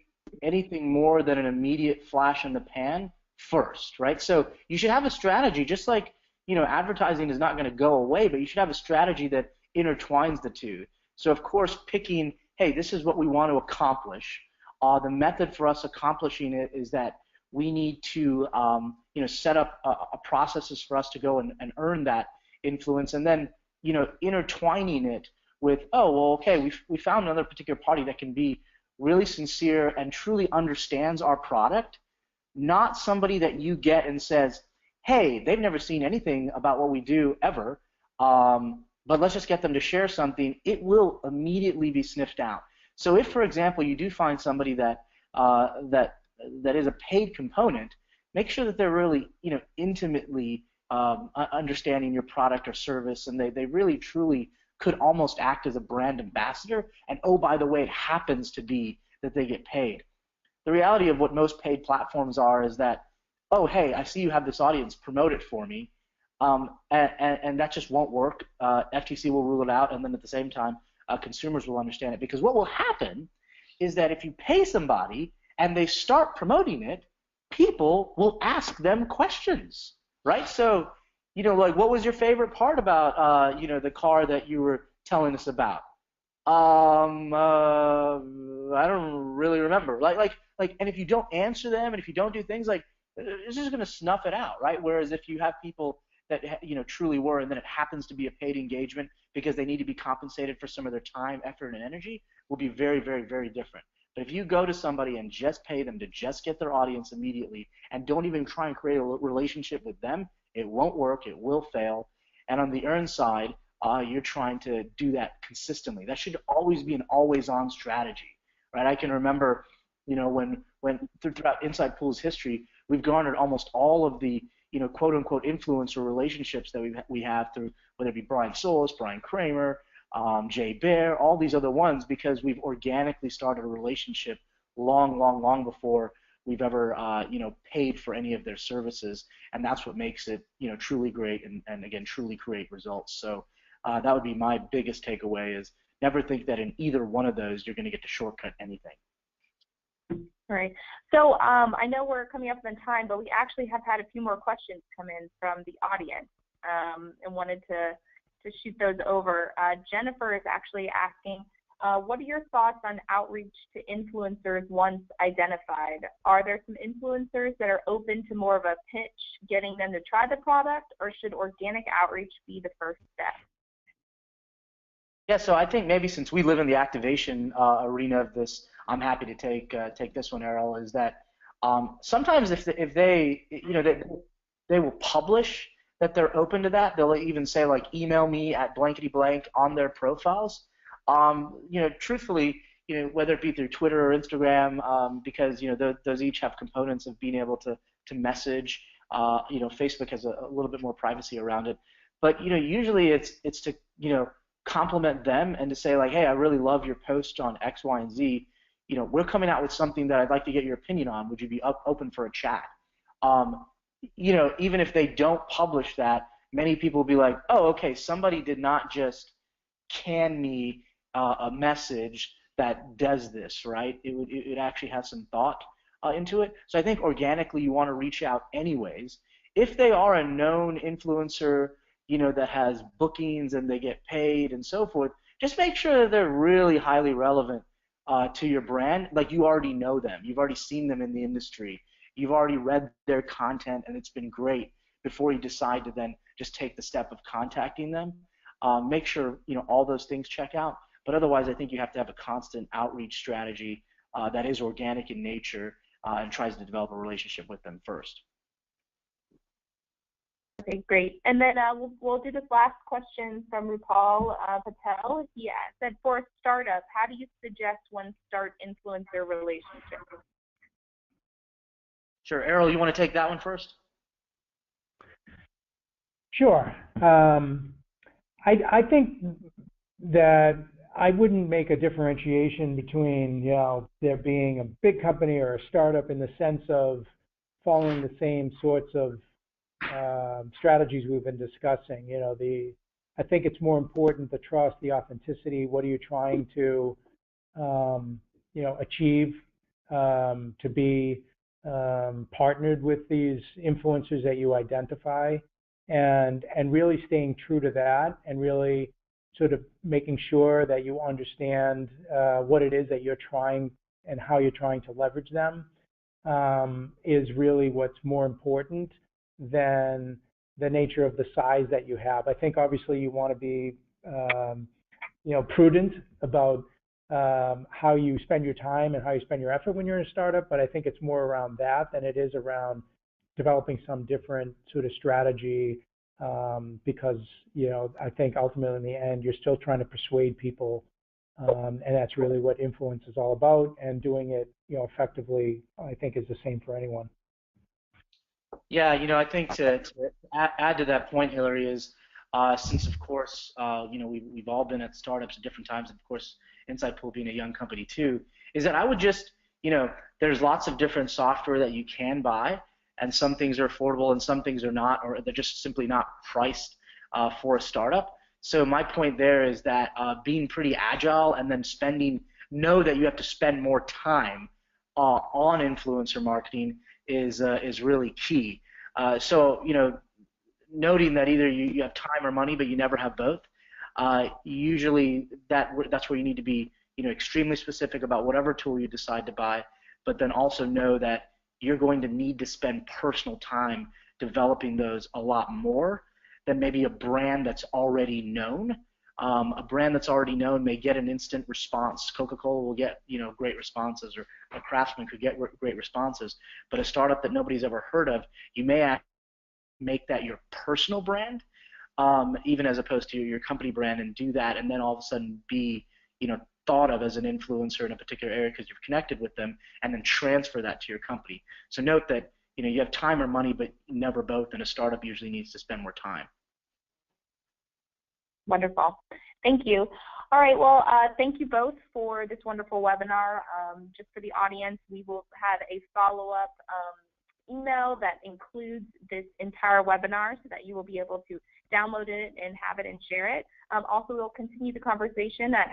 anything more than an immediate flash in the pan first, right? So you should have a strategy, just like advertising is not going to go away, but you should have a strategy that intertwines the two. So of course, picking, hey, this is what we want to accomplish. The method for us accomplishing it is that we need to set up a processes for us to go and earn that influence, and then intertwining it with, oh, well, okay, we found another particular party that can be really sincere and truly understands our product, not somebody that you get and says, hey, they've never seen anything about what we do ever, but let's just get them to share something. It will immediately be sniffed out. So if, for example, you do find somebody that is a paid component, make sure that they're really intimately understanding your product or service, and they really truly could almost act as a brand ambassador, and oh, by the way, it happens to be that they get paid. The reality of what most paid platforms are is that, oh, hey, I see you have this audience, promote it for me, and that just won't work. FTC will rule it out, and then at the same time, consumers will understand it. Because what will happen is that if you pay somebody and they start promoting it, people will ask them questions, right? So like what was your favorite part about, the car that you were telling us about? I don't really remember. And if you don't answer them, and if you don't do things like, it's just going to snuff it out, right? Whereas if you have people that truly were, and then it happens to be a paid engagement because they need to be compensated for some of their time, effort, and energy, will be very, very, very different. But if you go to somebody and just pay them to just get their audience immediately, and don't even try and create a relationship with them, it won't work. It will fail. And on the earn side, you're trying to do that consistently. That should always be an always-on strategy, right? I can remember, when throughout Insightpool's history, we've garnered almost all of the, quote-unquote influencer relationships that we have through, whether it be Brian Solis, Brian Kramer, Jay Bear, all these other ones, because we've organically started a relationship long, long, long before we've ever, paid for any of their services, and that's what makes it, truly great and again, truly create results. So that would be my biggest takeaway: is never think that in either one of those you're going to get to shortcut anything. Right. So I know we're coming up on time, but we actually have had a few more questions come in from the audience, and wanted to shoot those over. Jennifer is actually asking, what are your thoughts on outreach to influencers once identified? Are there some influencers that are open to more of a pitch, getting them to try the product, or should organic outreach be the first step? Yeah, so I think maybe since we live in the activation arena of this, I'm happy to take this one, Errol. Is that sometimes if they they will publish that they're open to that. They'll even say like email me at blankety blank on their profiles. Truthfully, whether it be through Twitter or Instagram, because those each have components of being able to message. Facebook has a little bit more privacy around it, but usually it's to compliment them and to say like, hey, I really love your post on X, Y, and Z. We're coming out with something that I'd like to get your opinion on. Would you be open for a chat? Even if they don't publish that, many people will be like, oh, okay, somebody did not just can me a message that does this, right? It actually has some thought into it. So I think organically you want to reach out anyways. If they are a known influencer, that has bookings and they get paid and so forth, just make sure that they're really highly relevant to your brand. Like you already know them. You've already seen them in the industry. You've already read their content and it's been great before you decide to then just take the step of contacting them. Make sure all those things check out. But otherwise, I think you have to have a constant outreach strategy that is organic in nature and tries to develop a relationship with them first. Okay, great. And then we'll do this last question from Rupal Patel. He said, for a startup, how do you suggest one start influencer relationship? Sure. Errol, you want to take that one first? Sure. I think that I wouldn't make a differentiation between, there being a big company or a startup in the sense of following the same sorts of strategies we've been discussing. I think it's more important the trust, the authenticity. What are you trying to, achieve? To be partnered with these influencers that you identify, and really staying true to that, and really sort of making sure that you understand what it is that you're trying and how you're trying to leverage them is really what's more important than the nature of the size that you have. I think obviously you want to be prudent about how you spend your time and how you spend your effort when you're in a startup, but I think it's more around that than it is around developing some different sort of strategy, because I think ultimately in the end you're still trying to persuade people, and that's really what influence is all about, and doing it effectively I think is the same for anyone. Yeah, I think to add to that point, Hillary, is since of course we've all been at startups at different times, and of course Insightpool being a young company too, is that I would just there's lots of different software that you can buy, and some things are affordable and some things are not, or they're just simply not priced for a startup. So my point there is that being pretty agile and then know that you have to spend more time on influencer marketing is really key. So noting that either you have time or money, but you never have both. Usually that's where you need to be, extremely specific about whatever tool you decide to buy, but then also know that you're going to need to spend personal time developing those a lot more than maybe a brand that's already known. A brand that's already known may get an instant response. Coca-Cola will get, great responses, or a Craftsman could get great responses. But a startup that nobody's ever heard of, you may make that your personal brand, even as opposed to your company brand, and do that, and then all of a sudden be, thought of as an influencer in a particular area because you've connected with them, and then transfer that to your company. So note that, you have time or money, but never both, and a startup usually needs to spend more time. Wonderful. Thank you. All right, well, thank you both for this wonderful webinar. Just for the audience, we will have a follow-up email that includes this entire webinar so that you will be able to download it and have it and share it. Also, we'll continue the conversation at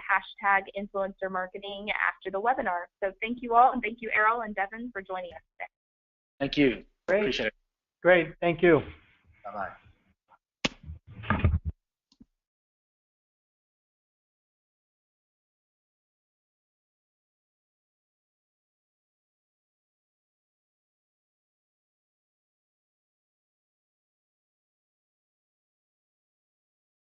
#influencermarketing after the webinar. So thank you all, and thank you, Errol and Devin, for joining us today. Thank you. Great. Appreciate it. Great. Thank you. Bye-bye.